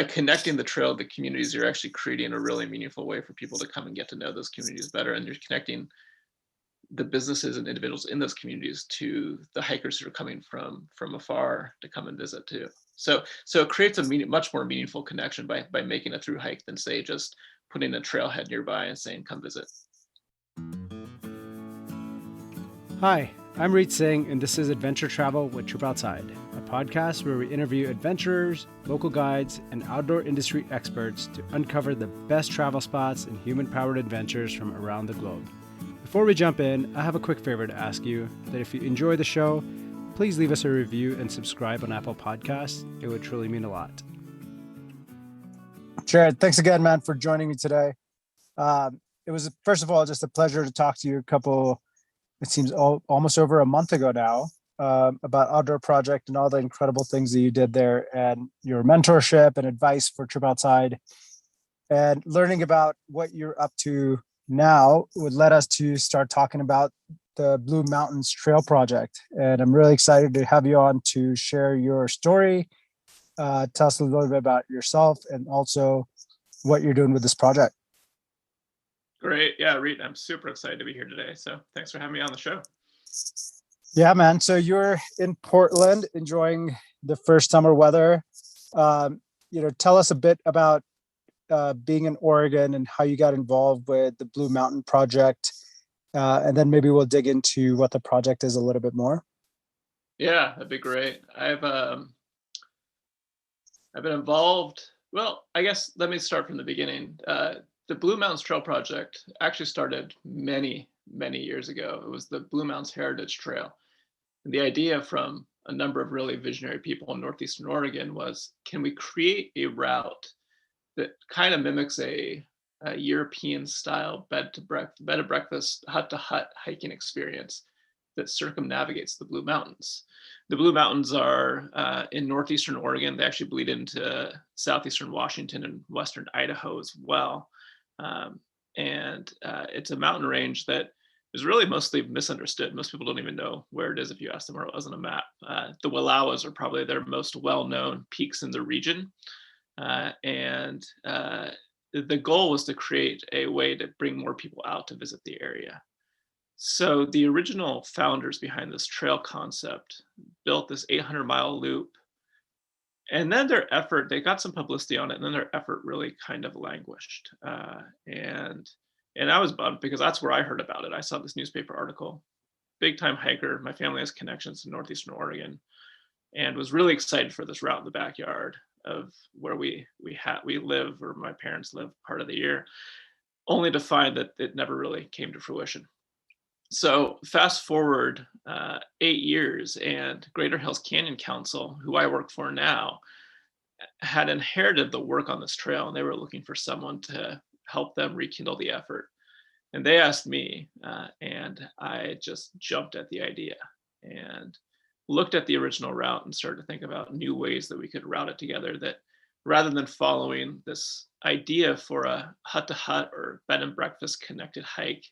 by connecting the trail to the communities, you're actually creating a really meaningful way for people to come and get to know those communities better, and you're connecting the businesses and individuals in those communities to the hikers who are coming from afar to come and visit too. So it creates a much more meaningful connection by making a through hike than say just putting a trailhead nearby and saying come visit. Hi, I'm Reet Singh, and this is Adventure Travel with Trip Outside, a podcast where we interview adventurers, local guides, and outdoor industry experts to uncover the best travel spots and human-powered adventures from around the globe. Before we jump in, I have a quick favor to ask you that if you enjoy the show, please leave us a review and subscribe on Apple Podcasts. It would truly mean a lot. Jared, thanks again, man, for joining me today. It was, first of all, just a pleasure to talk to you it seems almost over a month ago now, about Outdoor Project and all the incredible things that you did there and your mentorship and advice for Trip Outside. And learning about what you're up to now would let us to start talking about the Blue Mountains Trail Project. And I'm really excited to have you on to share your story, tell us a little bit about yourself and also what you're doing with this project. Great. Yeah, Reed, I'm super excited to be here today. So thanks for having me on the show. Yeah, man. So you're in Portland enjoying the first summer weather. Tell us a bit about being in Oregon and how you got involved with the Blue Mountain Project. And then maybe we'll dig into what the project is a little bit more. Yeah, that'd be great. I've been involved. Well, I guess let me start from the beginning. The Blue Mountains Trail Project actually started many, many years ago. It was the Blue Mountains Heritage Trail. And the idea from a number of really visionary people in Northeastern Oregon was, can we create a route that kind of mimics a European style bed and breakfast, hut to hut hiking experience that circumnavigates the Blue Mountains. The Blue Mountains are in Northeastern Oregon. They actually bleed into Southeastern Washington and Western Idaho as well. It's a mountain range that is really mostly misunderstood. Most people don't even know where it is if you ask them where it was on a map. The Wallowas are probably their most well-known peaks in the region. The goal was to create a way to bring more people out to visit the area. So the original founders behind this trail concept built this 800-mile loop. And then their effort, they got some publicity on it, and then their effort really kind of languished. And I was bummed because that's where I heard about it. I saw this newspaper article, big time hiker. My family has connections to Northeastern Oregon and was really excited for this route in the backyard of where we live, or my parents live part of the year, only to find that it never really came to fruition. So fast forward 8 years, and Greater Hills Canyon Council, who I work for now, had inherited the work on this trail, and they were looking for someone to help them rekindle the effort. And they asked me, and I just jumped at the idea and looked at the original route and started to think about new ways that we could route it together, that rather than following this idea for a hut to hut or bed and breakfast connected hike,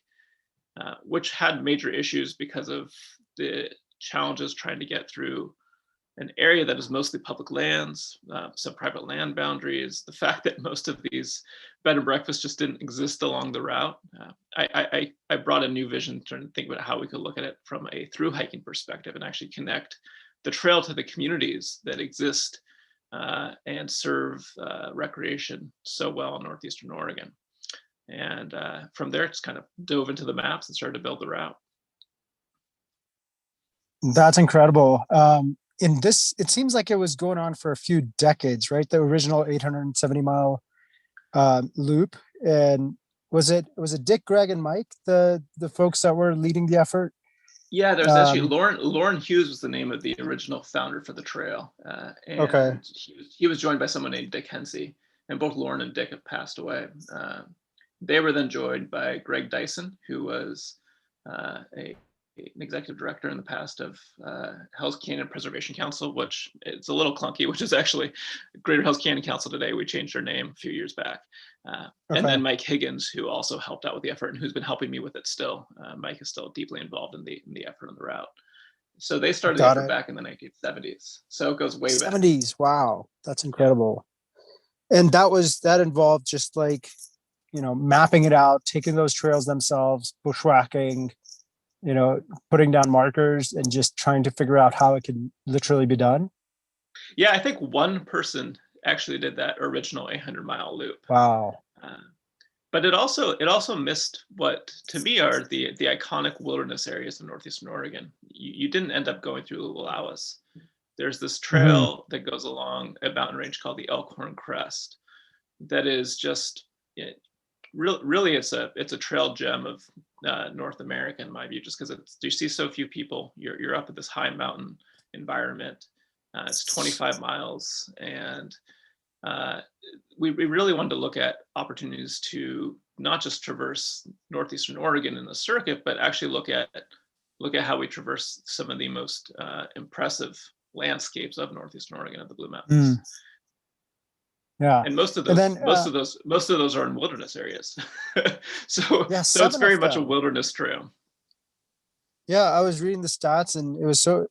which had major issues because of the challenges trying to get through an area that is mostly public lands, some private land boundaries, the fact that most of these bed and breakfasts just didn't exist along the route. I brought a new vision trying to think about how we could look at it from a through hiking perspective and actually connect the trail to the communities that exist and serve recreation so well in Northeastern Oregon. And from there, just kind of dove into the maps and started to build the route. That's incredible. It seems like it was going on for a few decades, right? The original 870-mile loop. And was it Dick, Greg, and Mike, the folks that were leading the effort? Yeah, there's actually Lauren Hughes was the name of the original founder for the trail. And okay. He was joined by someone named Dick Hensey, and both Lauren and Dick have passed away. They were then joined by Greg Dyson, who was an executive director in the past of Hells Canyon Preservation Council, which it's a little clunky, which is actually Greater Hells Canyon Council today. We changed our name a few years back. And then Mike Higgins, who also helped out with the effort and who's been helping me with it still. Mike is still deeply involved in the effort on the route. So they started the effort back in the 1970s. So it goes way back. 70s, wow, that's incredible. And that involved just like, mapping it out, taking those trails themselves, bushwhacking, putting down markers and just trying to figure out how it can literally be done. Yeah, I think one person actually did that original 800-mile loop. Wow. But it also missed what to me are the iconic wilderness areas of northeastern Oregon. You didn't end up going through the Wallowas. There's this trail that goes along a mountain range called the Elkhorn Crest that is just really it's a trail gem of North America in my view, just because you see so few people. You're up at this high mountain environment. It's 25 miles, and we really wanted to look at opportunities to not just traverse northeastern Oregon in the circuit, but actually look at how we traverse some of the most impressive landscapes of northeastern Oregon at the Blue Mountains. Yeah, and most of those are in wilderness areas. so it's very much a wilderness trail. Yeah, I was reading the stats, and it was so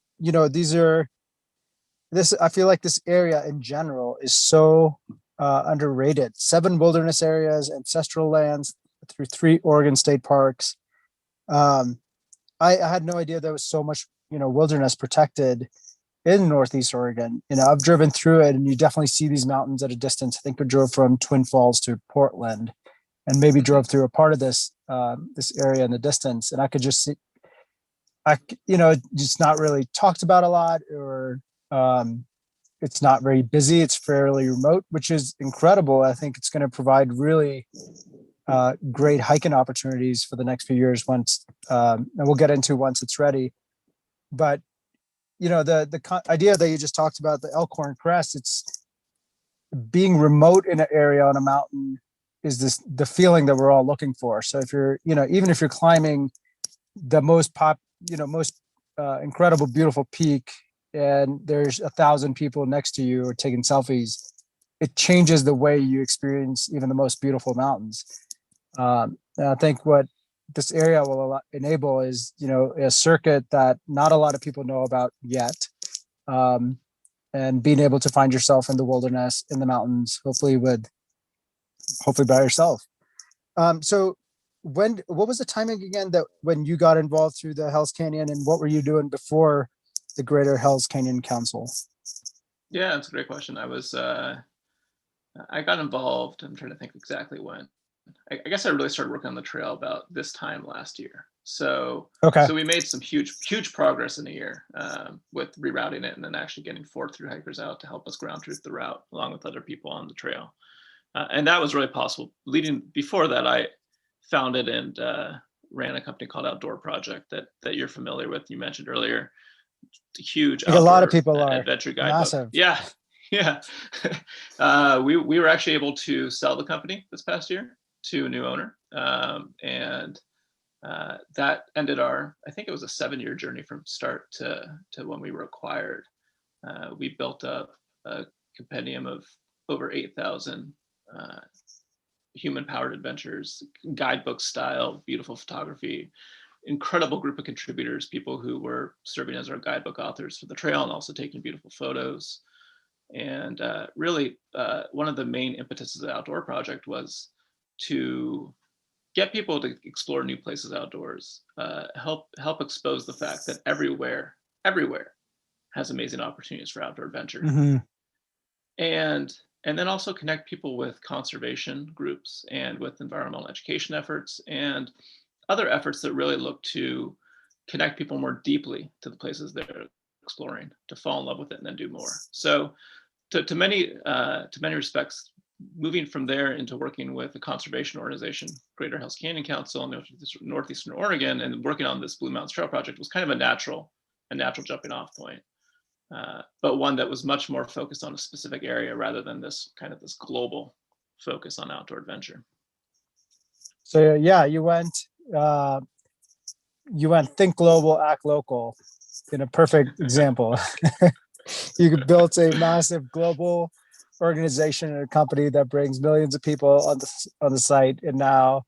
I feel like this area in general is so underrated. 7 wilderness areas, ancestral lands through 3 Oregon state parks. I had no idea there was so much, wilderness protected in Northeast Oregon. I've driven through it, and you definitely see these mountains at a distance. I think we drove from Twin Falls to Portland, and maybe drove through a part of this area in the distance, and I could just see, it's not really talked about a lot, or it's not very busy. It's fairly remote, which is incredible. I think it's going to provide really great hiking opportunities for the next few years once, and we'll get into once it's ready. But the idea that you just talked about, the Elkhorn Crest, it's being remote in an area on a mountain is the feeling that we're all looking for. So if you're, even if you're climbing the most incredible, beautiful peak, and there's 1,000 people next to you or taking selfies, it changes the way you experience even the most beautiful mountains. And I think what this area will enable is, a circuit that not a lot of people know about yet. And being able to find yourself in the wilderness, in the mountains, hopefully by yourself. So what was the timing again that when you got involved through the Hells Canyon, and what were you doing before the Greater Hells Canyon Council? Yeah, that's a great question. I got involved, I'm trying to think exactly when. I guess I really started working on the trail about this time last year. So we made some huge progress in a year with rerouting it, and then actually getting 4 through hikers out to help us ground truth the route along with other people on the trail. And that was really possible. Before that, I founded and ran a company called Outdoor Project that you're familiar with. You mentioned earlier. Huge. A lot of people are adventure guidebook. Massive. Yeah. We were actually able to sell the company this past year to a new owner, and that ended I think it was a 7-year journey from start to when we were acquired. We built up a compendium of over 8,000 human-powered adventures, guidebook style, beautiful photography, incredible group of contributors, people who were serving as our guidebook authors for the trail and also taking beautiful photos. And really, one of the main impetuses of the Outdoor Project was to get people to explore new places outdoors, help expose the fact that everywhere has amazing opportunities for outdoor adventure. And then also connect people with conservation groups and with environmental education efforts and other efforts that really look to connect people more deeply to the places they're exploring, to fall in love with it and then do more. So to many respects, moving from there into working with a conservation organization, Greater Hells Canyon Council in Northeastern Oregon, and working on this Blue Mountains Trail project was kind of a natural jumping off point, but one that was much more focused on a specific area rather than this global focus on outdoor adventure. So yeah, you went think global, act local in a perfect example. You built a massive global organization and a company that brings millions of people on the site, and now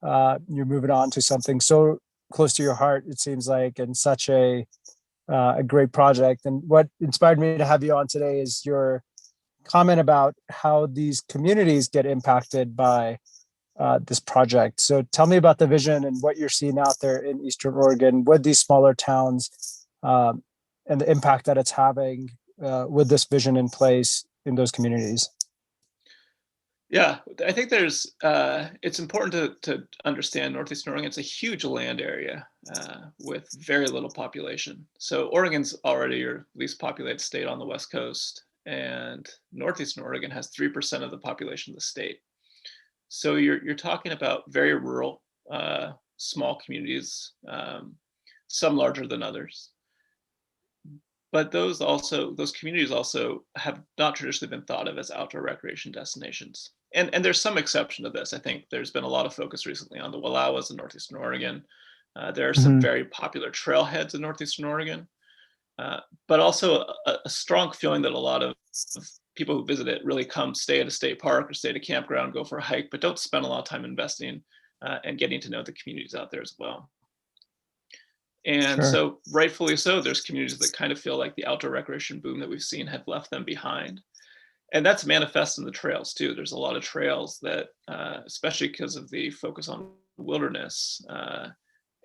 you're moving on to something so close to your heart, it seems like, and such a great project. And what inspired me to have you on today is your comment about how these communities get impacted by this project. So tell me about the vision and what you're seeing out there in Eastern Oregon with these smaller towns, and the impact that it's having with this vision in place in those communities. Yeah, I think it's important to understand Northeastern Oregon. It's a huge land area with very little population. So Oregon's already your least populated state on the West Coast, and Northeastern Oregon has 3% of the population of the state. So you're talking about very rural, small communities, some larger than others. But those communities also have not traditionally been thought of as outdoor recreation destinations. And there's some exception to this. I think there's been a lot of focus recently on the Wallowas in Northeastern Oregon. There are some Mhm. very popular trailheads in Northeastern Oregon, but also a strong feeling that a lot of people who visit it really come stay at a state park or stay at a campground, go for a hike, but don't spend a lot of time investing and getting to know the communities out there as well. And Sure. so, rightfully so, there's communities that kind of feel like the outdoor recreation boom that we've seen had left them behind. And that's manifest in the trails too. There's a lot of trails that, especially because of the focus on wilderness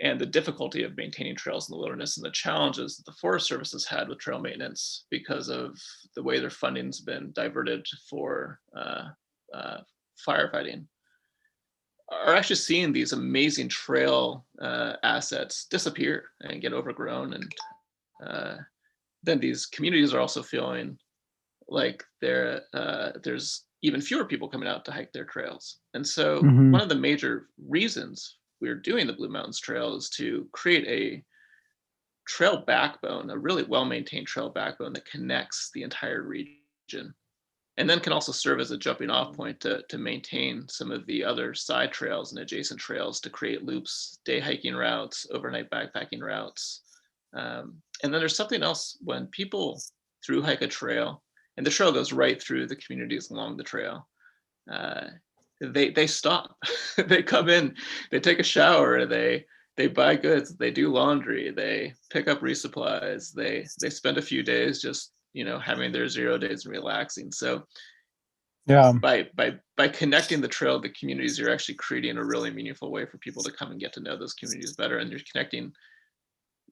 and the difficulty of maintaining trails in the wilderness and the challenges that the Forest Service has had with trail maintenance because of the way their funding's been diverted for firefighting, are actually seeing these amazing trail assets disappear and get overgrown. And then these communities are also feeling like there's even fewer people coming out to hike their trails. And so Mhm. one of the major reasons we're doing the Blue Mountains Trail is to create a trail backbone, a really well-maintained trail backbone that connects the entire region, and then can also serve as a jumping off point to maintain some of the other side trails and adjacent trails to create loops, day hiking routes, overnight backpacking routes. And then there's something else when people through hike a trail, and the trail goes right through the communities along the trail. Uh, they stop, they come in, they take a shower, they buy goods, they do laundry, they pick up resupplies, they spend a few days just having their 0 days and relaxing. So Yeah. by connecting the trail to the communities, you're actually creating a really meaningful way for people to come and get to know those communities better, and you're connecting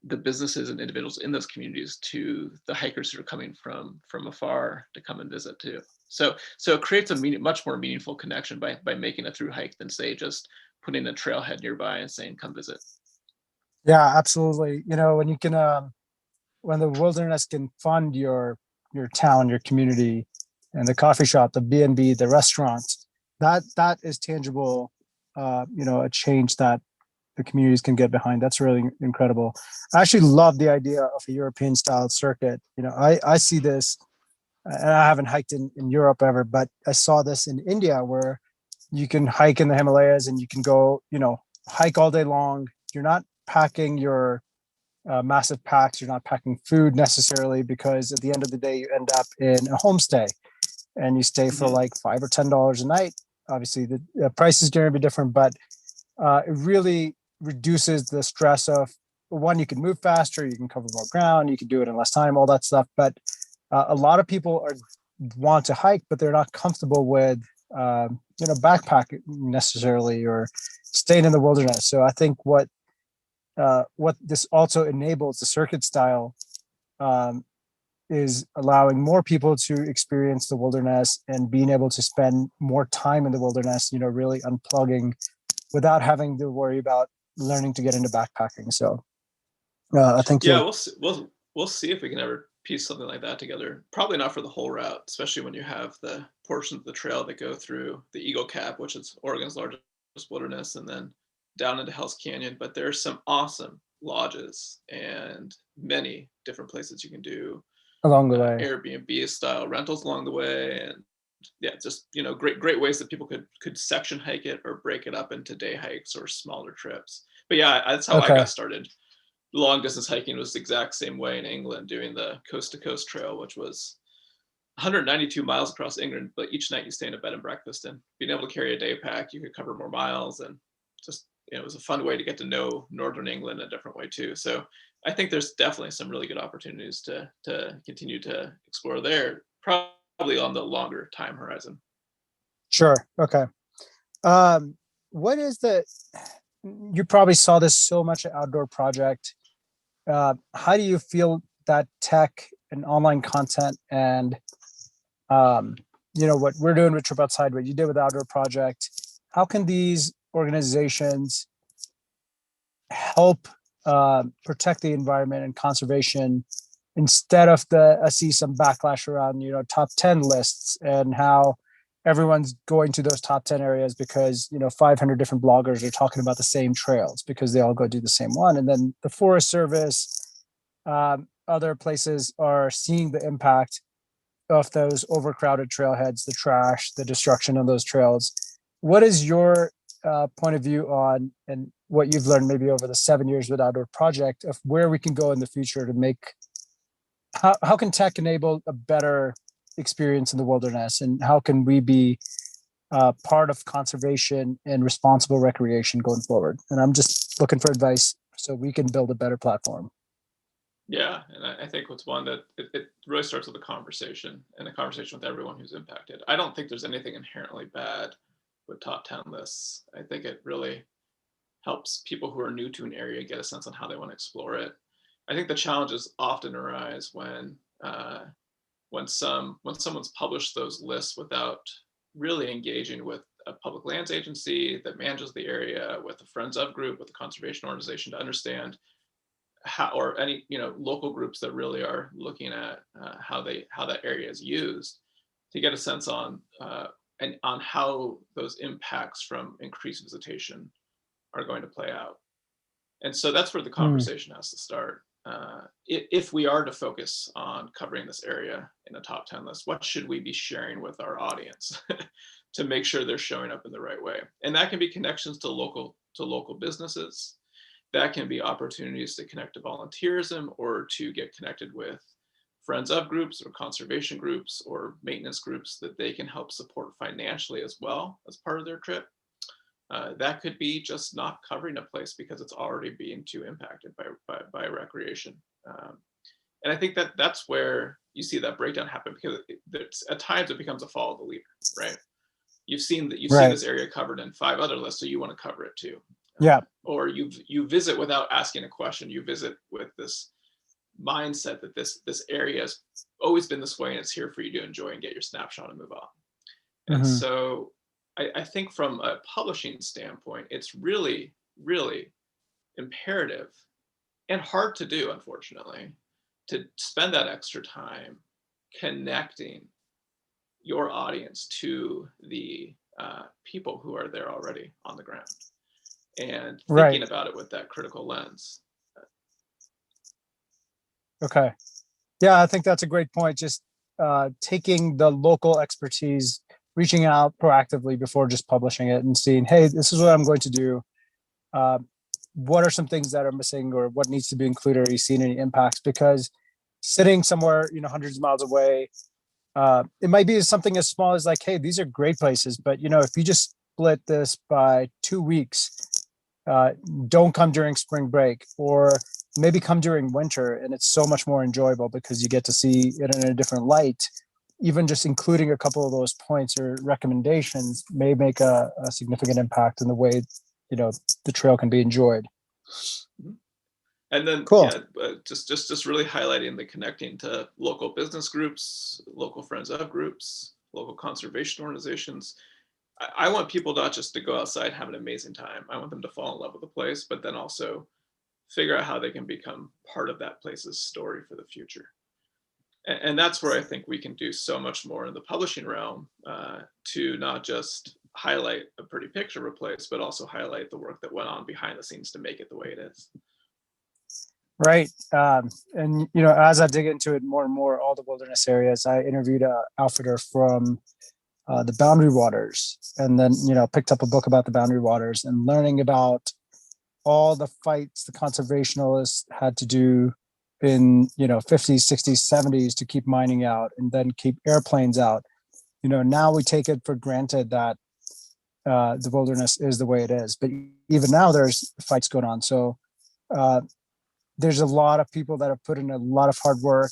the businesses and individuals in those communities to the hikers who are coming from afar to come and visit too. So it creates a much more meaningful connection by making a through hike than say just putting a trailhead nearby and saying come visit. Yeah, absolutely. When you can, when the wilderness can fund your town, your community, and the coffee shop, the B&B, the restaurants, that is tangible. A change that the communities can get behind. That's really incredible. I actually love the idea of a European style circuit. I see this, and I haven't hiked in Europe ever, but I saw this in India where you can hike in the Himalayas and you can go, hike all day long. You're not packing your massive packs. You're not packing food necessarily because at the end of the day, you end up in a homestay and you stay for Mhm. like $5 or $10 a night. Obviously, the price is going to be different, but it really reduces the stress of one, you can move faster, you can cover more ground, you can do it in less time, all that stuff. But a lot of people want to hike, but they're not comfortable with backpacking necessarily or staying in the wilderness. So I think what this also enables, the circuit style, um, is allowing more people to experience the wilderness and being able to spend more time in the wilderness, really unplugging without having to worry about learning to get into backpacking. So I think Yeah, you'll, we'll see if we can ever piece something like that together. Probably not for the whole route, especially when you have the portions of the trail that go through the Eagle Cap, which is Oregon's largest wilderness, and then down into Hell's Canyon. But there's some awesome lodges and many different places you can do along the way. Airbnb style rentals along the way, and yeah, just great ways that people could section hike it or break it up into day hikes or smaller trips. But yeah, that's how I Okay. got started. Long distance hiking was the exact same way in England, doing the coast to coast trail, which was 192 miles across England, but each night you stay in a bed and breakfast, and being able to carry a day pack, you could cover more miles, and just it was a fun way to get to know northern England a different way too. So I think there's definitely some really good opportunities to continue to explore there. Probably probably on the longer time horizon. Sure. Okay. What is you probably saw this so much at Outdoor Project. How do you feel that tech and online content and, what we're doing with Trip Outside, what you did with Outdoor Project, how can these organizations help protect the environment and conservation instead of I see some backlash around, top 10 lists and how everyone's going to those top 10 areas because, 500 different bloggers are talking about the same trails because they all go do the same one. And then the Forest Service, other places are seeing the impact of those overcrowded trailheads, the trash, the destruction of those trails. What is your point of view on, and what you've learned maybe over the 7 years with Outdoor Project, of where we can go in the future to make, how can tech enable a better experience in the wilderness, and how can we be part of conservation and responsible recreation going forward? And I'm just looking for advice so we can build a better platform. Yeah, and I think what's one that it really starts with a conversation, and a conversation with everyone who's impacted. I don't think there's anything inherently bad with top 10 lists. I think it really helps people who are new to an area get a sense on how they want to explore it. I think the challenges often arise when someone's published those lists without really engaging with a public lands agency that manages the area, with a Friends of group, with a conservation organization, to understand how, or any local groups that really are looking at how that area is used, to get a sense on how those impacts from increased visitation are going to play out. And so that's where the conversation has to start. If we are to focus on covering this area in a top 10 list, what should we be sharing with our audience to make sure they're showing up in the right way? And that can be connections to local businesses. That can be opportunities to connect to volunteerism, or to get connected with Friends of groups or conservation groups or maintenance groups that they can help support financially as well as part of their trip. That could be just not covering a place because it's already being too impacted by recreation. And I think that's where you see that breakdown happen, because at times it becomes a follow the leader, right? You've seen this area covered in 5 other lists, so you want to cover it too. Yeah. Or you visit without asking a question. You visit with this mindset that this area has always been this way, and it's here for you to enjoy and get your snapshot and move on. And so I think from a publishing standpoint, it's really, really imperative and hard to do, unfortunately, to spend that extra time connecting your audience to the people who are there already on the ground, and thinking about it with that critical lens. Okay. Yeah, I think that's a great point. Just taking the local expertise, reaching out proactively before just publishing it, and seeing, hey, this is what I'm going to do. What are some things that are missing, or what needs to be included? Are you seeing any impacts? Because sitting somewhere, hundreds of miles away, it might be something as small as like, hey, these are great places, but if you just split this by 2 weeks, don't come during spring break, or maybe come during winter, and it's so much more enjoyable because you get to see it in a different light. Even just including a couple of those points or recommendations may make a significant impact in the way the trail can be enjoyed. And then cool. Just really highlighting the connecting to local business groups, local Friends of groups, local conservation organizations. I want people not just to go outside and have an amazing time. I want them to fall in love with the place, but then also figure out how they can become part of that place's story for the future. And that's where I think we can do so much more in the publishing realm, to not just highlight a pretty picture of a place, but also highlight the work that went on behind the scenes to make it the way it is. Right. And, as I dig into it more and more, all the wilderness areas, I interviewed an outfitter from the Boundary Waters, and then, picked up a book about the Boundary Waters, and learning about all the fights the conservationists had to do in 50s, 60s, 70s to keep mining out and then keep airplanes out. Now we take it for granted that the wilderness is the way it is, but even now there's fights going on. So there's a lot of people that have put in a lot of hard work,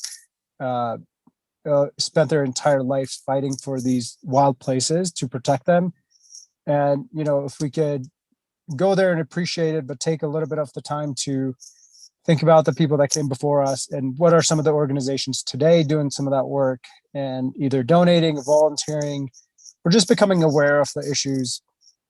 spent their entire lives fighting for these wild places to protect them. And, if we could go there and appreciate it, but take a little bit of the time to think about the people that came before us and what are some of the organizations today doing some of that work and either donating, volunteering, or just becoming aware of the issues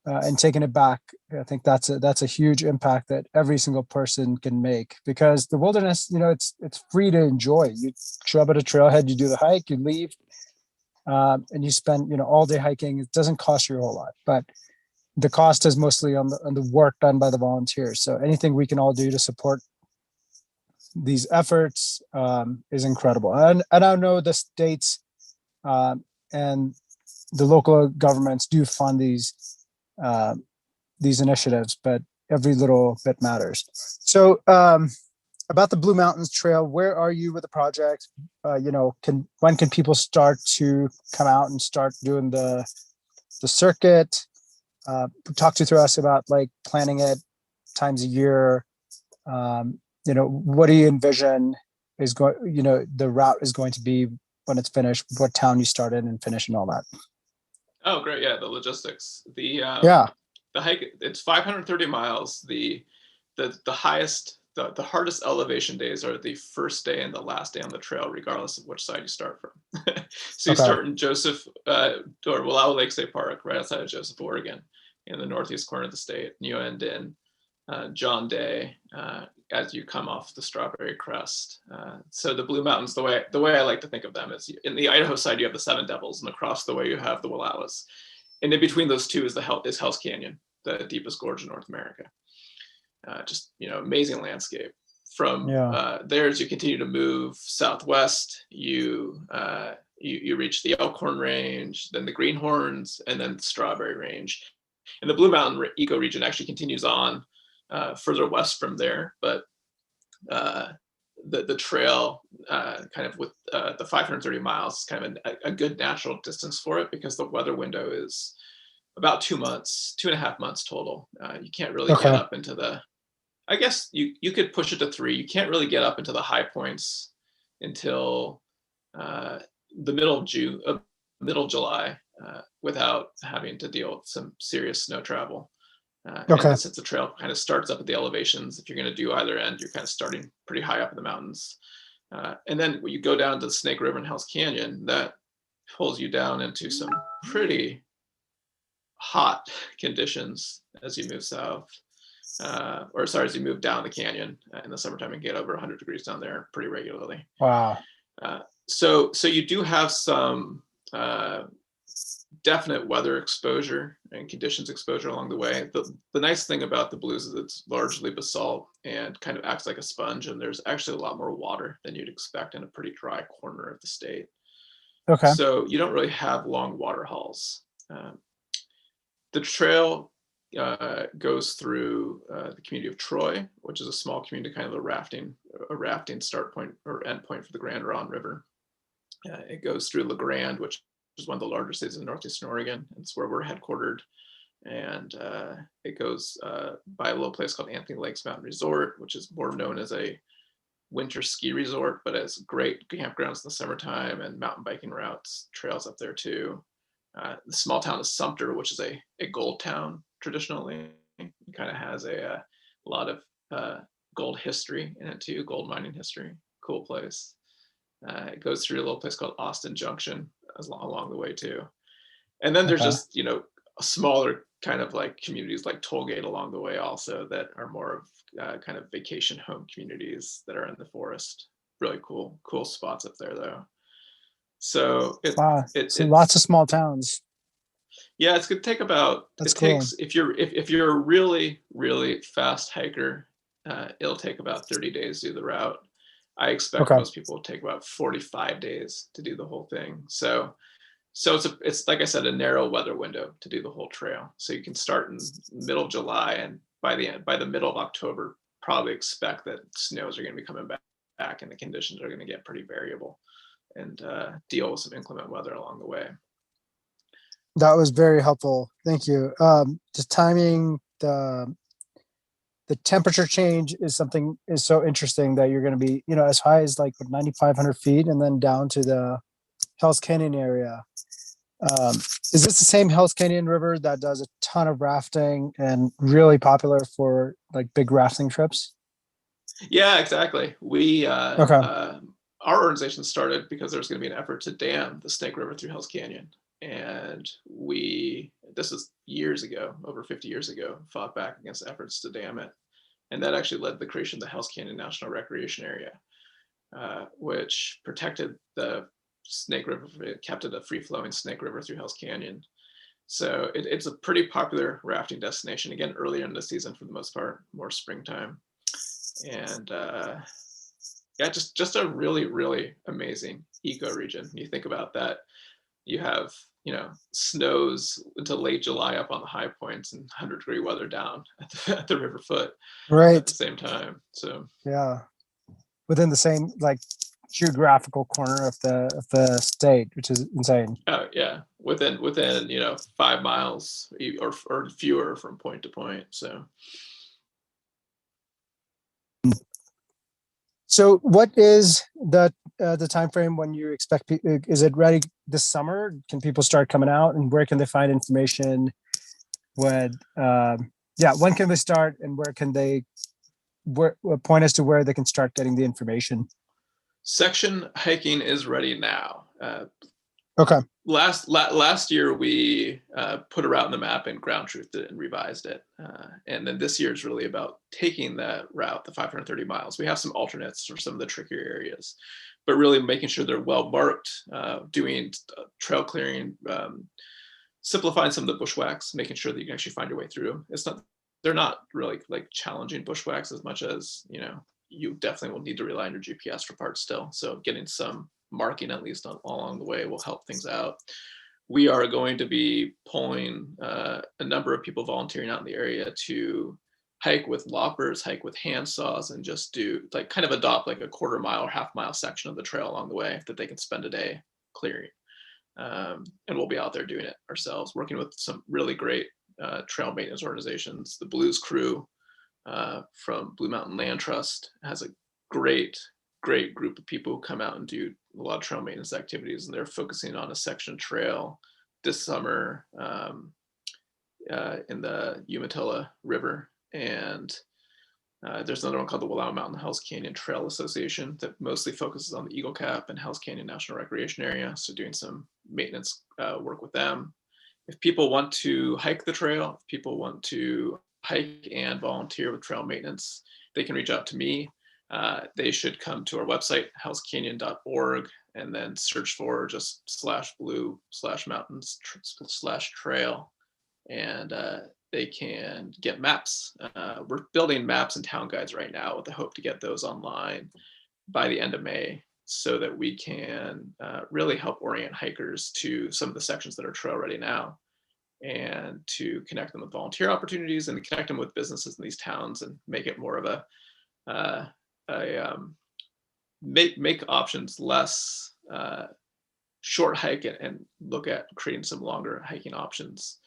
and taking it back. I think that's a huge impact that every single person can make, because the wilderness, it's free to enjoy. You show up at a trailhead, you do the hike, you leave, and you spend all day hiking. It doesn't cost you a whole lot, but the cost is mostly on the work done by the volunteers. So anything we can all do to support these efforts is incredible. And I know the states and the local governments do fund these initiatives, but every little bit matters. So about the Blue Mountains Trail, where are you with the project? When can people start to come out and start doing the circuit? Talk to us about like planning it, times a year. What do you envision is going, the route is going to be when it's finished, what town you started and finish and all that. Oh, great. Yeah. The logistics, the hike, it's 530 miles. The highest, the hardest elevation days are the first day and the last day on the trail, regardless of which side you start from. So you start in Joseph, or Wallowa Lake State Park, right outside of Joseph, Oregon, in the northeast corner of the state. And you end in John Day as you come off the Strawberry Crest. So the Blue Mountains, the way I like to think of them is, in the Idaho side you have the Seven Devils, and across the way you have the Wallowas, and in between those two is Hell's Canyon, the deepest gorge in North America. Just amazing landscape. From there, as you continue to move southwest, you reach the Elkhorn Range, then the Greenhorns, and then the Strawberry Range. And the Blue Mountain ecoregion actually continues on further west from there, but the trail kind of with the 530 miles is kind of a good natural distance for it, because the weather window is about 2.5 months total. You can't really get up into the, I guess you could push it to 3. You can't really get up into the high points until the middle of June, middle July, without having to deal with some serious snow travel. And since the trail kind of starts up at the elevations, if you're going to do either end, you're kind of starting pretty high up in the mountains. And then when you go down to the Snake River and Hell's Canyon, that pulls you down into some pretty hot conditions as you move south. As you move down the canyon in the summertime, and get over 100 degrees down there pretty regularly. Wow. So you do have some definite weather exposure and conditions exposure along the way. The nice thing about the Blues is it's largely basalt and kind of acts like a sponge, and there's actually a lot more water than you'd expect in a pretty dry corner of the state. Okay. So you don't really have long water hauls. The trail goes through the community of Troy, which is a small community, kind of a rafting start point or end point for the Grand Ronde River. It goes through La Grande, which is one of the larger cities in northeastern Oregon. It's where we're headquartered. And it goes by a little place called Anthony Lakes Mountain Resort, which is more known as a winter ski resort, but has great campgrounds in the summertime and mountain biking routes, trails up there too. The small town of Sumter, which is a gold town traditionally, it kind of has a lot of gold history in it too, gold mining history. Cool place. It goes through a little place called Austin Junction along the way too. And then there's just, smaller kind of like communities like Tollgate along the way also, that are more of kind of vacation home communities that are in the forest. Really cool spots up there though. So it's lots of small towns. Yeah, it's gonna take about. Takes if you're a really really fast hiker, it'll take about 30 days to do the route. I expect most people will take about 45 days to do the whole thing. So it's like I said, a narrow weather window to do the whole trail. So you can start in middle of July, and by the middle of October, probably expect that snows are going to be coming back, and the conditions are going to get pretty variable, and deal with some inclement weather along the way. That was very helpful. Thank you. The timing, the temperature change is so interesting that you're going to be, as high as like 9,500 feet, and then down to the Hell's Canyon area. Is this the same Hell's Canyon River that does a ton of rafting and really popular for like big rafting trips? Yeah, exactly. Okay. Our organization started because there was going to be an effort to dam the Snake River through Hell's Canyon. And this is years ago, over 50 years ago, fought back against efforts to dam it. And that actually led to the creation of the Hell's Canyon National Recreation Area, which protected the Snake River, it kept it a free-flowing Snake River through Hell's Canyon. So it's a pretty popular rafting destination, again, earlier in the season for the most part, more springtime. And yeah, just a really, really amazing eco-region. You think about that, you have, snows until late July up on the high points and 100-degree weather down at the river foot Right. at the same time. So yeah, within the same like geographical corner of the state, which is insane. yeah, within 5 miles or fewer from point to point. So what is the time frame when you expect? Is it ready this summer? Can people start coming out, and where can they find information? When can they start, and where can they point us to where they can start getting the information? Section hiking is ready now. Okay. Last year we put a route in the map and ground truthed it and revised it, and then this year is really about taking that route, the 530 miles. We have some alternates for some of the trickier areas, but really making sure they're well marked, doing trail clearing, simplifying some of the bushwhacks, making sure that you can actually find your way through. They're not really like challenging bushwhacks as much as you definitely will need to rely on your GPS for parts still. So getting some marking at least along the way will help things out. We are going to be pulling a number of people volunteering out in the area to hike with loppers, hike with hand saws, and just do like kind of adopt like a quarter mile or half mile section of the trail along the way that they can spend a day clearing. And we'll be out there doing it ourselves, working with some really great trail maintenance organizations. The Blues Crew from Blue Mountain Land Trust has a great group of people who come out and do a lot of trail maintenance activities, and they're focusing on a section trail this summer in the Umatilla River. And there's another one called the Wallowa Mountain Hell's Canyon Trail Association that mostly focuses on the Eagle Cap and Hell's Canyon National Recreation Area. So doing some maintenance work with them. If people want to hike the trail, if people want to hike and volunteer with trail maintenance, they can reach out to me. They should come to our website, hellscanyon.org, and then search for just /blue/mountains/trail, and they can get maps. We're building maps and town guides right now with the hope to get those online by the end of May, so that we can really help orient hikers to some of the sections that are trail ready now, and to connect them with volunteer opportunities and connect them with businesses in these towns, and make it more of make options less short hike and look at creating some longer hiking options.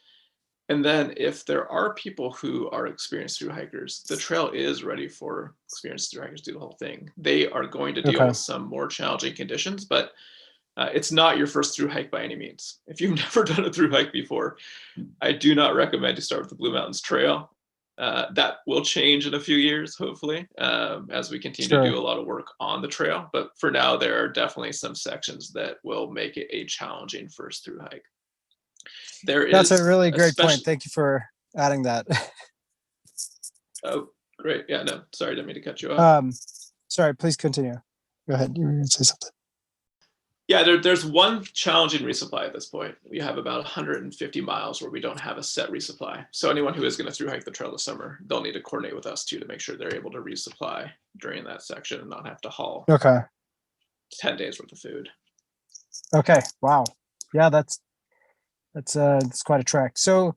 And then if there are people who are experienced through hikers, the trail is ready for experienced through hikers to do the whole thing. They are going to deal with some more challenging conditions, but it's not your first through hike by any means. If you've never done a through hike before, I do not recommend you start with the Blue Mountains Trail. That will change in a few years, hopefully, as we continue to do a lot of work on the trail. But for now, there are definitely some sections that will make it a challenging first through hike. That's a really great point. Thank you for adding that. Oh, great. Yeah, no, sorry, didn't mean to cut you off. Sorry, please continue. Go ahead. You were going to say something. Yeah, there's one challenging resupply at this point. We have about 150 miles where we don't have a set resupply. So anyone who is going to through hike the trail this summer, they'll need to coordinate with us too to make sure they're able to resupply during that section and not have to haul 10 days worth of food. Okay. Wow. Yeah, that's quite a trek. So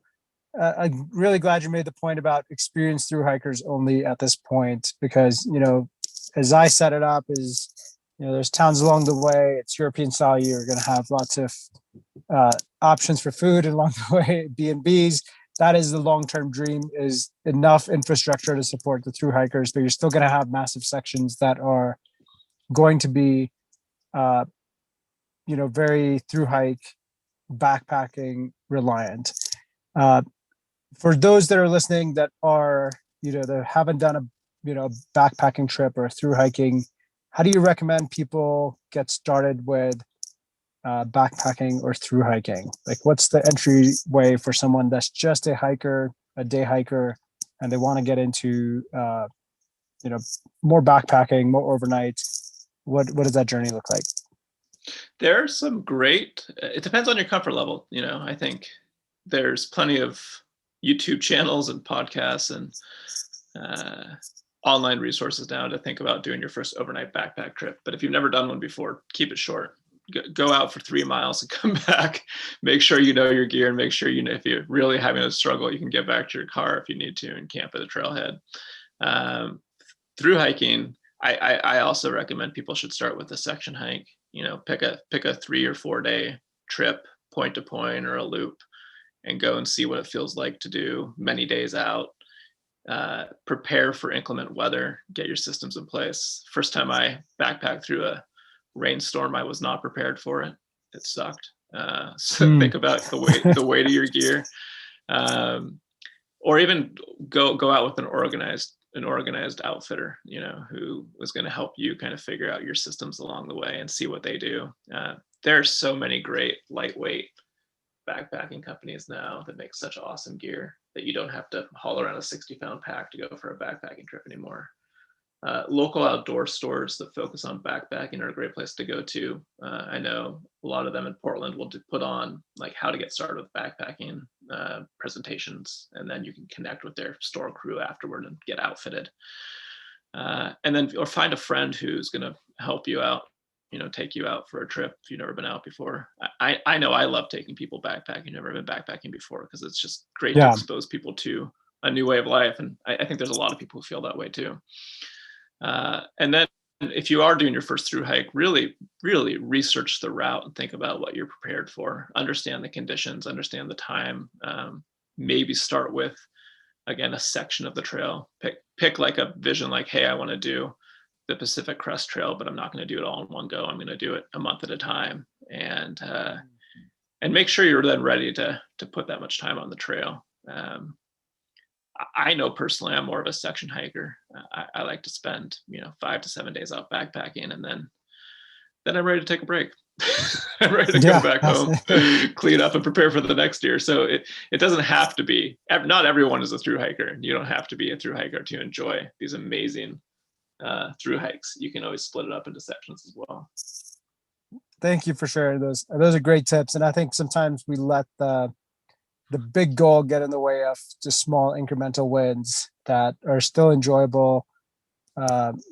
I'm really glad you made the point about experienced through hikers only at this point, because, as I set it up is, there's towns along the way. It's European style. You're going to have lots of options for food along the way, B&Bs. That is the long-term dream, is enough infrastructure to support the through hikers, but you're still going to have massive sections that are going to be, very through hike, backpacking reliant. Uh, for those that are listening that are, that haven't done a, backpacking trip or through hiking, how do you recommend people get started with backpacking or through hiking? Like, what's the entry way for someone that's just a hiker, a day hiker, and they want to get into, more backpacking, more overnight? What does that journey look like? There are some great, it depends on your comfort level. I think there's plenty of YouTube channels and podcasts and online resources now to think about doing your first overnight backpack trip. But if you've never done one before, keep it short. Go out for 3 miles and come back. Make sure you know your gear, and make sure if you're really having a struggle, you can get back to your car if you need to and camp at a trailhead. Through hiking, I also recommend people should start with a section hike. Pick a 3 or 4 day trip, point to point or a loop, and go and see what it feels like to do many days out. Prepare for inclement weather, get your systems in place. First time I backpacked through a rainstorm, I was not prepared for it. It sucked. So think about the weight of your gear, or even go out with an organized outfitter, who was going to help you kind of figure out your systems along the way and see what they do. There are so many great lightweight backpacking companies now that make such awesome gear that you don't have to haul around a 60-pound pack to go for a backpacking trip anymore. Local outdoor stores that focus on backpacking are a great place to go to. I know a lot of them in Portland will put on like how to get started with backpacking presentations, and then you can connect with their store crew afterward and get outfitted. And then, or find a friend who's going to help you out, take you out for a trip if you've never been out before. I know I love taking people backpacking who've never been backpacking before, because it's just great to expose people to a new way of life. And I think there's a lot of people who feel that way too. And then if you are doing your first through hike, really, really research the route and think about what you're prepared for. Understand the conditions, understand the time. Maybe start with, again, a section of the trail. Pick like a vision, like, hey, I want to do the Pacific Crest Trail, but I'm not going to do it all in one go. I'm going to do it a month at a time, and make sure you're then ready to put that much time on the trail. I know personally I'm more of a section hiker. I like to spend 5 to 7 days out backpacking, and then I'm ready to take a break. I'm ready to go back home, clean up, and prepare for the next year. So it doesn't have to be. Not everyone is a through hiker. You don't have to be a through hiker to enjoy these amazing through hikes. You can always split it up into sections as well. Thank you for sharing those. Those are great tips, and I think sometimes we let the big goal get in the way of just small incremental wins that are still enjoyable.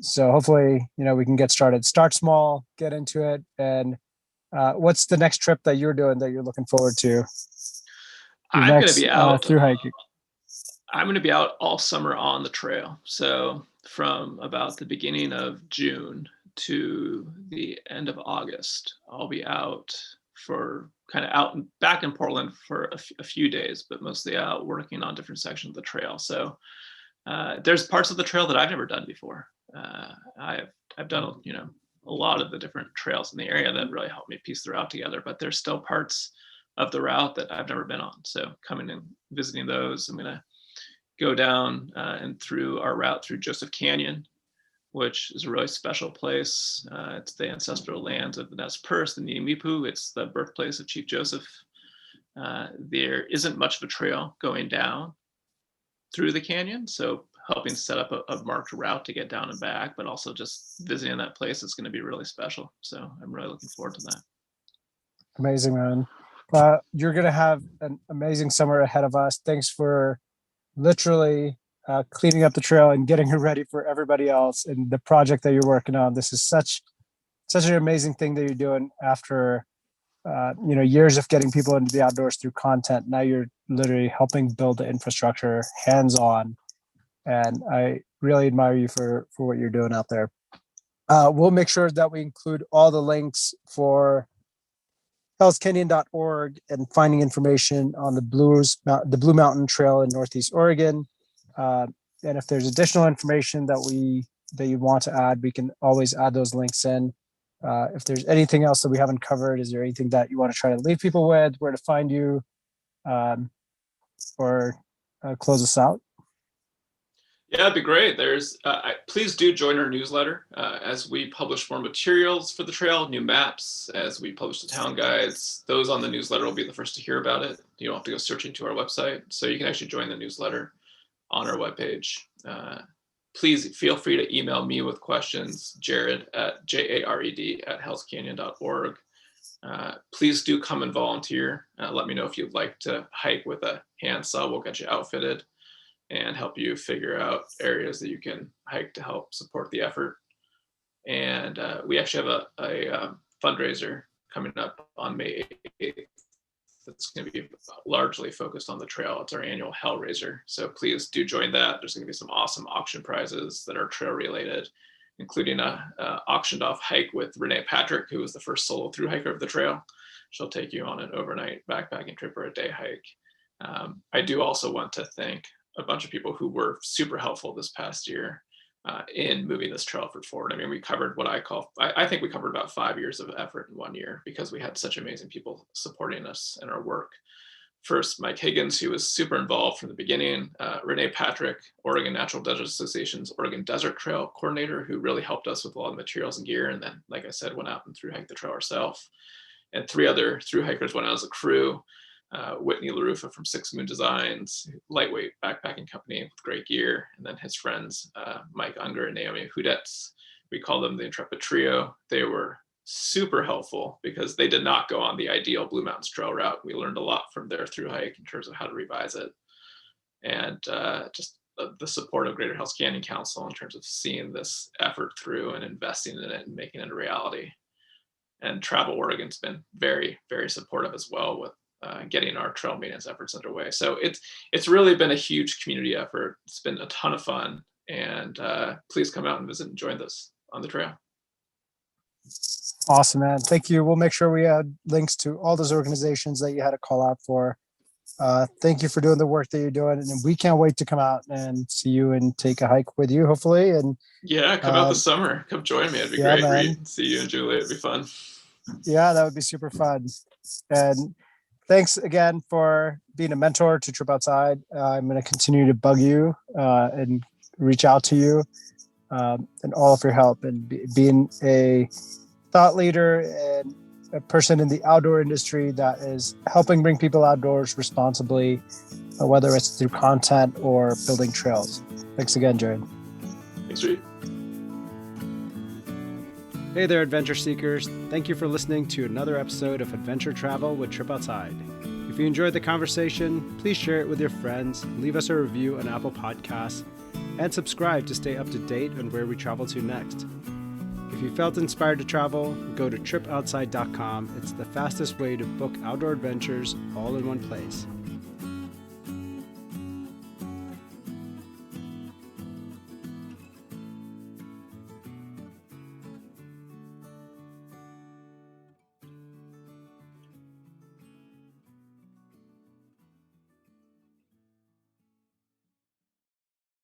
So hopefully, we can get started. Start small, get into it. And what's the next trip that you're doing that you're looking forward to? I'm going to be out through hiking. I'm going to be out all summer on the trail. So from about the beginning of June to the end of August, I'll be out for kind of out and back in Portland for a few days, but mostly out working on different sections of the trail. So there's parts of the trail that I've never done before. I've done a lot of the different trails in the area that really helped me piece the route together, but there's still parts of the route that I've never been on. So coming and visiting those, I'm going to go down and through our route through Joseph Canyon, which is a really special place. It's the ancestral lands of the Nez Perce, the Niimipu. It's the birthplace of Chief Joseph. There isn't much of a trail going down through the canyon, so helping set up a marked route to get down and back, but also just visiting that place is going to be really special. So I'm really looking forward to that. Amazing, man. You're going to have an amazing summer ahead of us. Thanks for literally cleaning up the trail and getting it ready for everybody else and the project that you're working on. This is such an amazing thing that you're doing after years of getting people into the outdoors through content. Now you're literally helping build the infrastructure hands-on, and I really admire you for what you're doing out there. We'll make sure that we include all the links for hellscanyon.org and finding information on the Blue Mountain Trail in Northeast Oregon. And if there's additional information that you want to add, we can always add those links in. If there's anything else that we haven't covered, is there anything that you want to try to leave people with, where to find you, or close us out? Yeah, it'd be great. Please do join our newsletter as we publish more materials for the trail, new maps, as we publish the town guides. Those on the newsletter will be the first to hear about it. You don't have to go searching to our website. So you can actually join the newsletter on our webpage. Please feel free to email me with questions, Jared at jared@hellscanyon.org. Please do come and volunteer. Let me know if you'd like to hike with a handsaw. We'll get you outfitted and help you figure out areas that you can hike to help support the effort. And we actually have a fundraiser coming up on May 8th that's going to be largely focused on the trail. It's our annual Hellraiser. So please do join that. There's going to be some awesome auction prizes that are trail related, including a auctioned off hike with Renee Patrick, who was the first solo through hiker of the trail. She'll take you on an overnight backpacking trip or a day hike. I do also want to thank a bunch of people who were super helpful this past year in moving this trail effort forward. I mean, we covered what I think we covered about 5 years of effort in 1 year because we had such amazing people supporting us in our work. First, Mike Higgins, who was super involved from the beginning, Renee Patrick, Oregon Natural Desert Association's Oregon Desert Trail coordinator, who really helped us with a lot of materials and gear. And then, like I said, went out and through hiked the trail herself. And 3 other through hikers went out as a crew. Whitney LaRufa from Six Moon Designs, lightweight backpacking company with great gear, and then his friends, Mike Unger and Naomi Hudetz. We call them the Intrepid Trio. They were super helpful because they did not go on the ideal Blue Mountains Trail route. We learned a lot from their through hike in terms of how to revise it. And just the support of Greater Hells Canyon Council in terms of seeing this effort through and investing in it and making it a reality. And Travel Oregon's been very, very supportive as well with getting our trail maintenance efforts underway. So it's really been a huge community effort. It's been a ton of fun, and please come out and visit and join us on the trail. Awesome, man. Thank you. We'll make sure we add links to all those organizations that you had a call out for. Thank you for doing the work that you're doing, and we can't wait to come out and see you and take a hike with you, hopefully. And yeah, come out this summer. Come join me. It'd be great. Man. See you and Julie. It'd be fun. Yeah, that would be super fun. And thanks again for being a mentor to Trip Outside. I'm going to continue to bug you and reach out to you and all of your help and being a thought leader and a person in the outdoor industry that is helping bring people outdoors responsibly, whether it's through content or building trails. Thanks again, Jared. Thanks, Reed. Hey there, adventure seekers. Thank you for listening to another episode of Adventure Travel with Trip Outside. If you enjoyed the conversation, please share it with your friends, leave us a review on Apple Podcasts, and subscribe to stay up to date on where we travel to next. If you felt inspired to travel, go to tripoutside.com. It's the fastest way to book outdoor adventures all in one place.